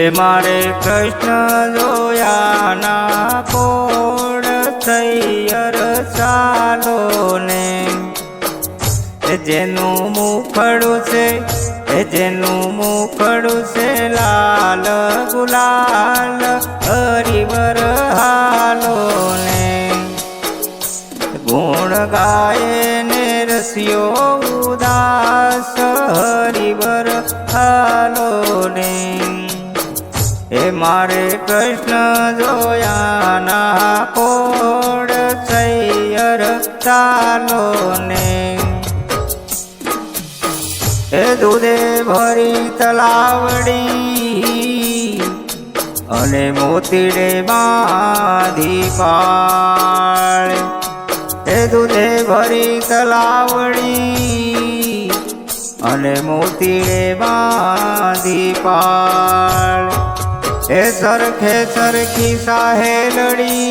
એ મારે કૃષ્ણ જોયાના કોડ થઈયર ચાલો ને, જેનું મુખડું છે જેનું મુખડું છે લાલ ગુલાલ હરિવર હાલો ને, ગુણ ગાય ને રસિયો ઉદાસ હરિવર હાલો ને, એ મારે કૃષ્ણ જોયાના કોડ થઈયર ચાલો ને, એ દૂધે ભરી તલાવડી અને મોતીડે બાંધી પાળે, એ દૂધે ભરી તલાવડી અને મોતીડે બાંધી પાળે, એ સરખે સરખી સાહેલડી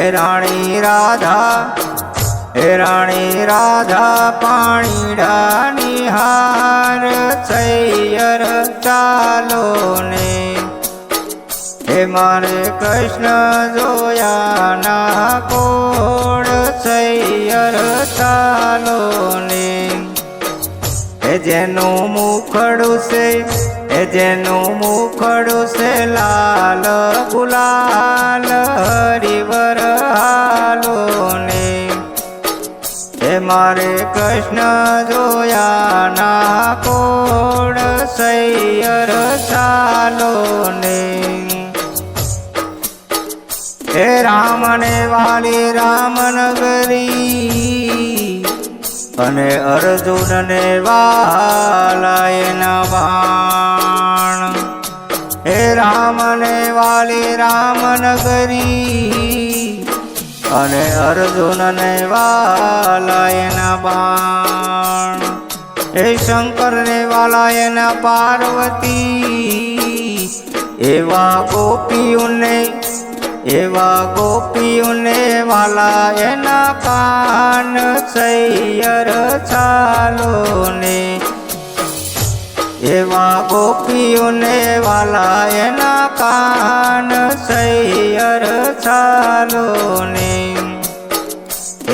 એ રાણી રાધા પાણીડા નિહાર થઈયર ચાલો ને, એ મારે કૃષ્ણ જોયાના કોડ થઈયર ચાલો ને, એ જેનું મુખડું છે જેનું મુખડું છે લાલ ગુલાલ હરિવર હાલો ને, એ મારે કૃષ્ણ જોયાના કોડ થઈયર ચાલો ને, એ રામને વાલી રામનગરી અને અર્જુનને વાલા એના બાણ, હે રામને વાલી રામનગરી અને અર્જુનને વાલા એના બાણ, હે શંકરને વાલા એના પાર્વતી, એવા ગોપીઓને વાલા એના કાન થઈયર ચાલો ને, એવા ગોપીઓને વાલા એના કાન થઈયર ચાલો ને,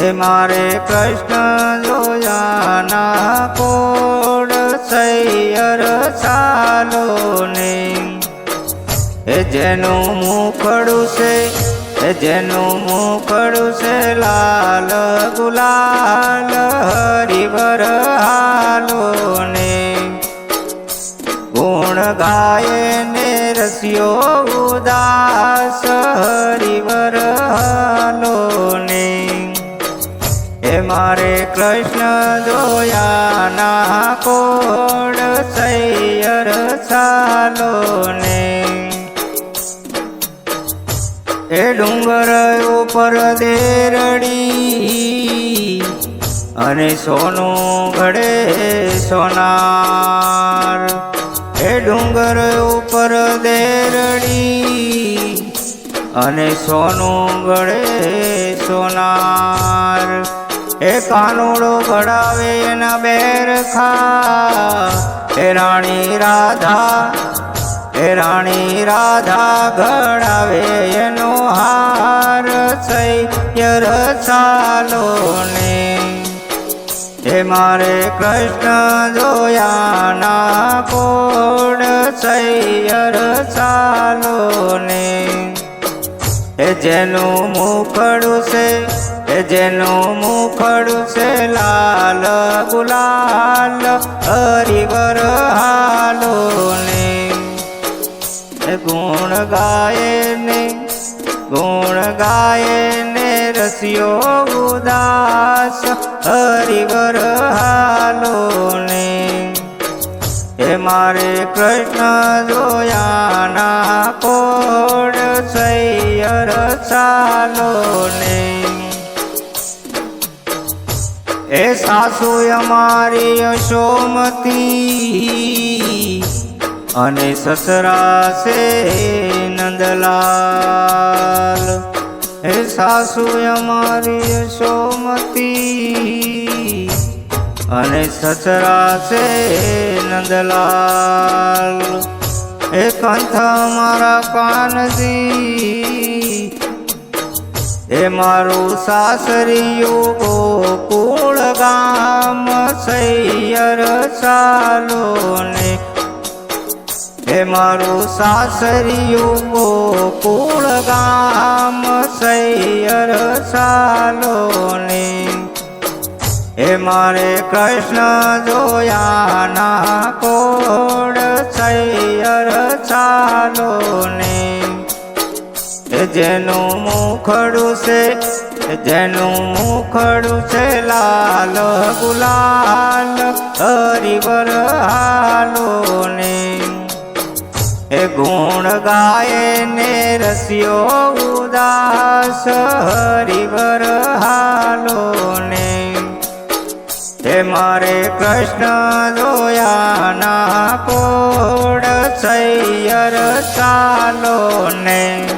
એ મારે કૃષ્ણ જોયાના કોડ થઈયર ચાલો ને, એ જેનું મુખડું છે લાલ ગુલાલ હરિવર હાલો ને, ગુણ ગાય ને રસિયો ઉદાસ હરિવર હાલો ને, એ મારે કૃષ્ણ જોયાના કોડ થઈયર ચાલો ને, એ ડુંગર ઉપર દેરડી અને સોનું ઘડે સોનાર, એ ડુંગર ઉપર દેરડી અને સોનું ઘડે સોનાર, એ કાનુડો ઘડાવે એના બેરખા, એ રાણી રાધા ઘડાવે એનો હાર થઈયર ચાલો ને, એ મારે કૃષ્ણ જોયાના કોડ થઈયર ચાલો ને, એ જેનું મુખડું છે લાલ ગુલાલ હરિવર હાલો ને, ગુણ ગાય ને રસિયો ઉદાસ હરિવર હાલો ને, એ મારે કૃષ્ણ જોયાના કોડ થઈયર ચાલો ને, એ સાસુ અમારી યશોમતી અને સસરા છે નંદલાલ, હે સાસુ અમારી યશોમતી અને સસરા છે નંદલાલ, એ કંથ મારા કાનજી એ મારું સાસરિયું ગોકુળ ગામ સૈયર ચાલો ને એ મારું સાસરિયું ગોકુળ ગામ સૈયર ચાલો ને એ મારે કૃષ્ણ જોયાના કોડ સૈયર ચાલો ને જેનું મુખડું છે લાલ ગુલાલ હરિવર હાલો ને એ ગુણ ગાય ને રસ્યો ઉદાસ હરિવર હાલો ને એ મારે કૃષ્ણ જોયાના કોડ સૈયર ચાલો ને